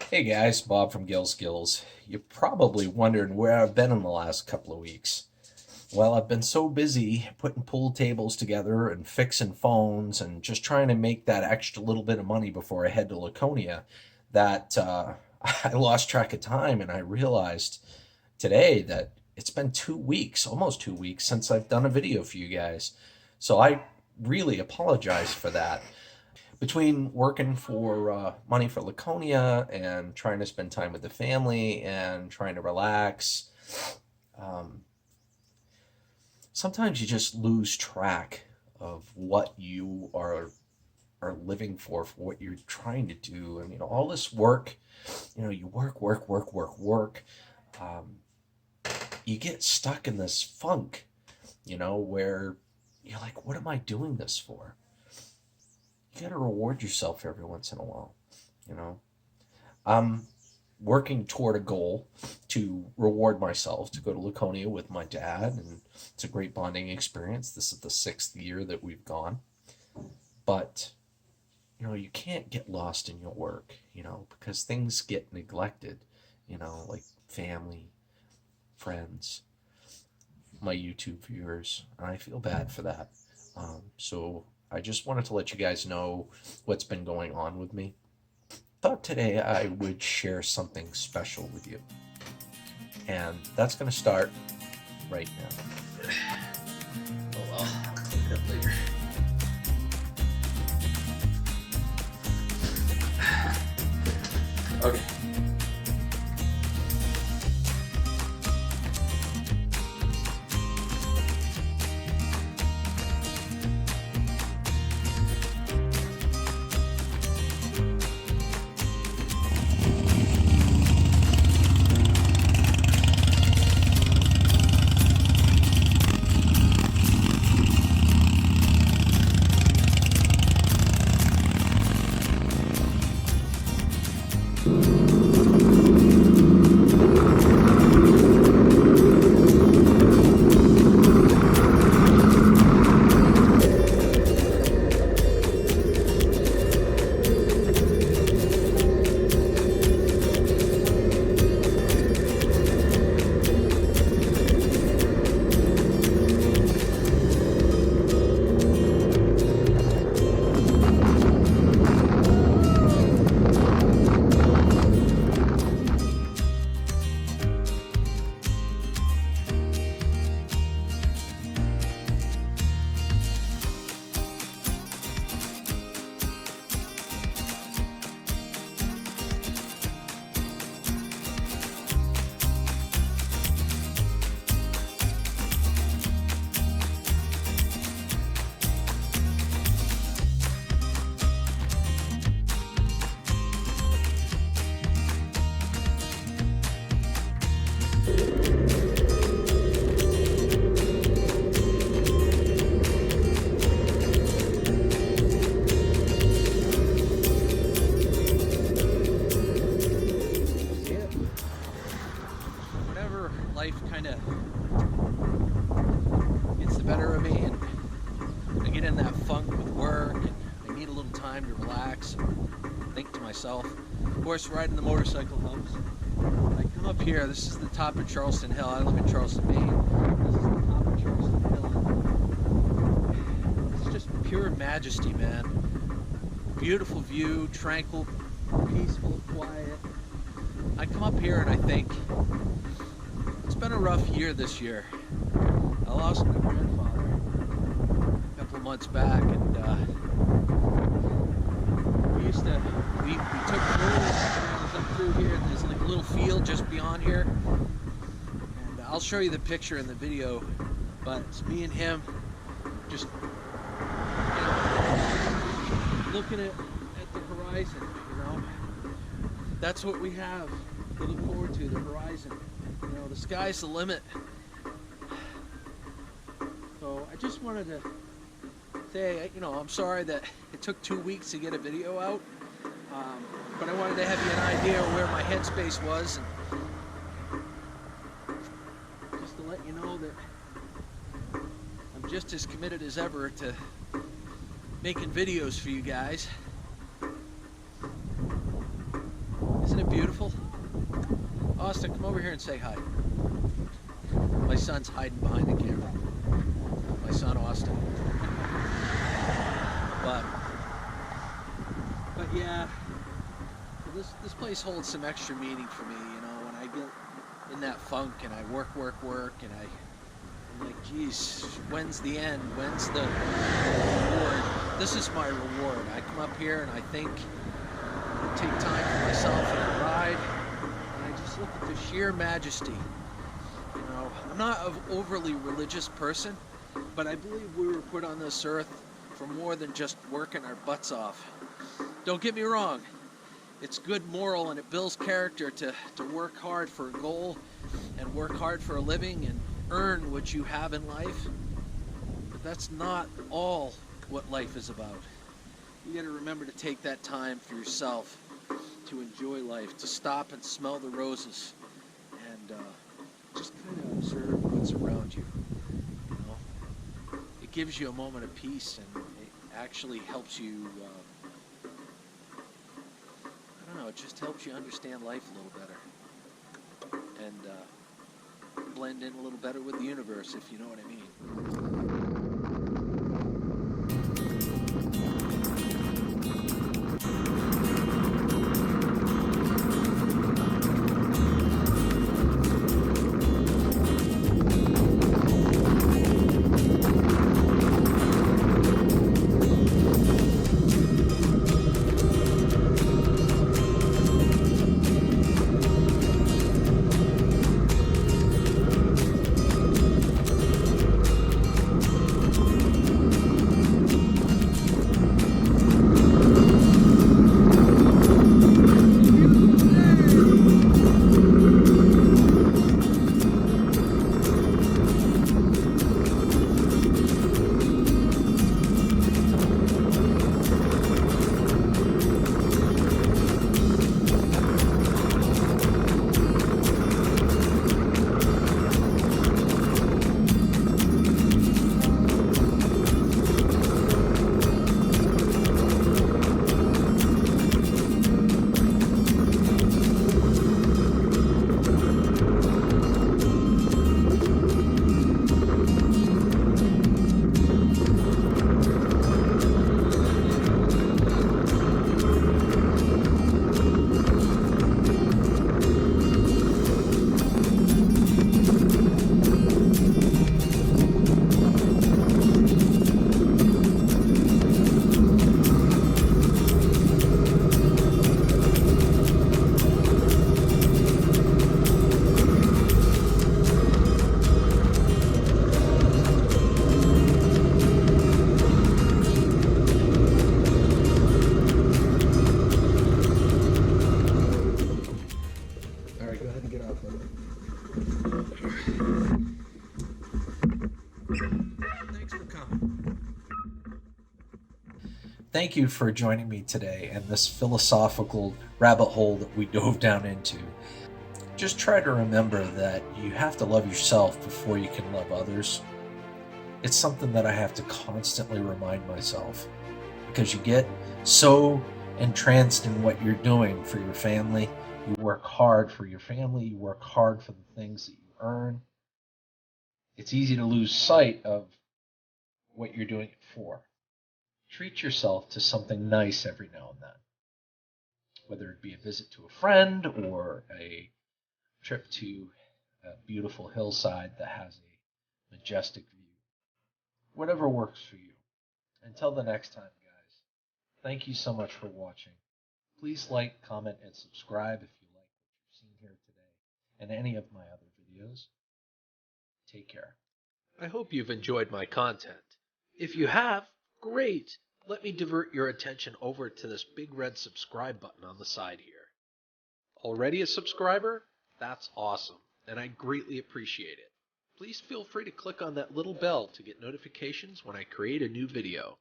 Hey guys, Bob from Gill Skills. You're probably wondering where I've been in the last couple of weeks. Well, I've been so busy putting pool tables together and fixing phones and just trying to make that extra little bit of money before I head to Laconia that I lost track of time, and I realized today that it's been 2 weeks, almost 2 weeks, since I've done a video for you guys. So I really apologize for that. Between working for money for Laconia and trying to spend time with the family and trying to relax, um, sometimes you just lose track of what you are living for what you're trying to do. And all this work, you work. Um, you get stuck in this funk, where you're like, what am I doing this for? You got to reward yourself every once in a while, you know. I'm working toward a goal to reward myself to go to Laconia with my dad, and it's a great bonding experience. This is the 6th year that we've gone, but you can't get lost in your work, because things get neglected, like family, friends, my YouTube viewers, and I feel bad for that. So I just wanted to let you guys know what's been going on with me. Thought today I would share something special with you, and that's going to start right now. Oh well, I'll clean it up later. Okay. Life kind of gets the better of me, and I get in that funk with work, and I need a little time to relax and think to myself. Of course, riding the motorcycle helps. I come up here, this is the top of Charleston Hill. I live in Charleston, Maine. This is the top of Charleston Hill. It's just pure majesty, man. Beautiful view, tranquil, peaceful, quiet. I come up here and I think, it's been a rough year this year. I lost my grandfather a couple of months back, and we took tours up through here, and there's like a little field just beyond here, and I'll show you the picture in the video, but it's me and him just looking at the horizon, That's what we have to look forward to, the horizon. The sky's the limit. So I just wanted to say, I'm sorry that it took 2 weeks to get a video out, but I wanted to have you an idea of where my headspace was, and just to let you know that I'm just as committed as ever to making videos for you guys. Isn't it it beautiful? Austin, come over here and say hi. My son's hiding behind the camera. My son Austin. But yeah, this place holds some extra meaning for me. You know, when I get in that funk and I work, and I'm like, geez, when's the end? When's the reward? This is my reward. I come up here and I think, take time for myself and I ride, and I just look at the sheer majesty. You know, I'm not an overly religious person, but I believe we were put on this earth for more than just working our butts off. Don't get me wrong, it's good moral and it builds character to work hard for a goal and work hard for a living and earn what you have in life. But that's not all what life is about. You got to remember to take that time for yourself, to enjoy life, to stop and smell the roses, and just kind of observe what's around you. You know, it gives you a moment of peace, and it actually helps you. I don't know. It just helps you understand life a little better, and blend in a little better with the universe, if you know what I mean. Thank you for joining me today and this philosophical rabbit hole that we dove down into. Just try to remember that you have to love yourself before you can love others. It's something that I have to constantly remind myself, because you get so entranced in what you're doing for your family. You work hard for your family, you work hard for the things that you earn. It's easy to lose sight of what you're doing it for. Treat yourself to something nice every now and then, whether it be a visit to a friend or a trip to a beautiful hillside that has a majestic view. Whatever works for you. Until the next time, guys, thank you so much for watching. Please like, comment, and subscribe if you like what you've seen here today and any of my other videos. Take care. I hope you've enjoyed my content. If you have, great! Let me divert your attention over to this big red subscribe button on the side here. Already a subscriber? That's awesome, and I greatly appreciate it. Please feel free to click on that little bell to get notifications when I create a new video.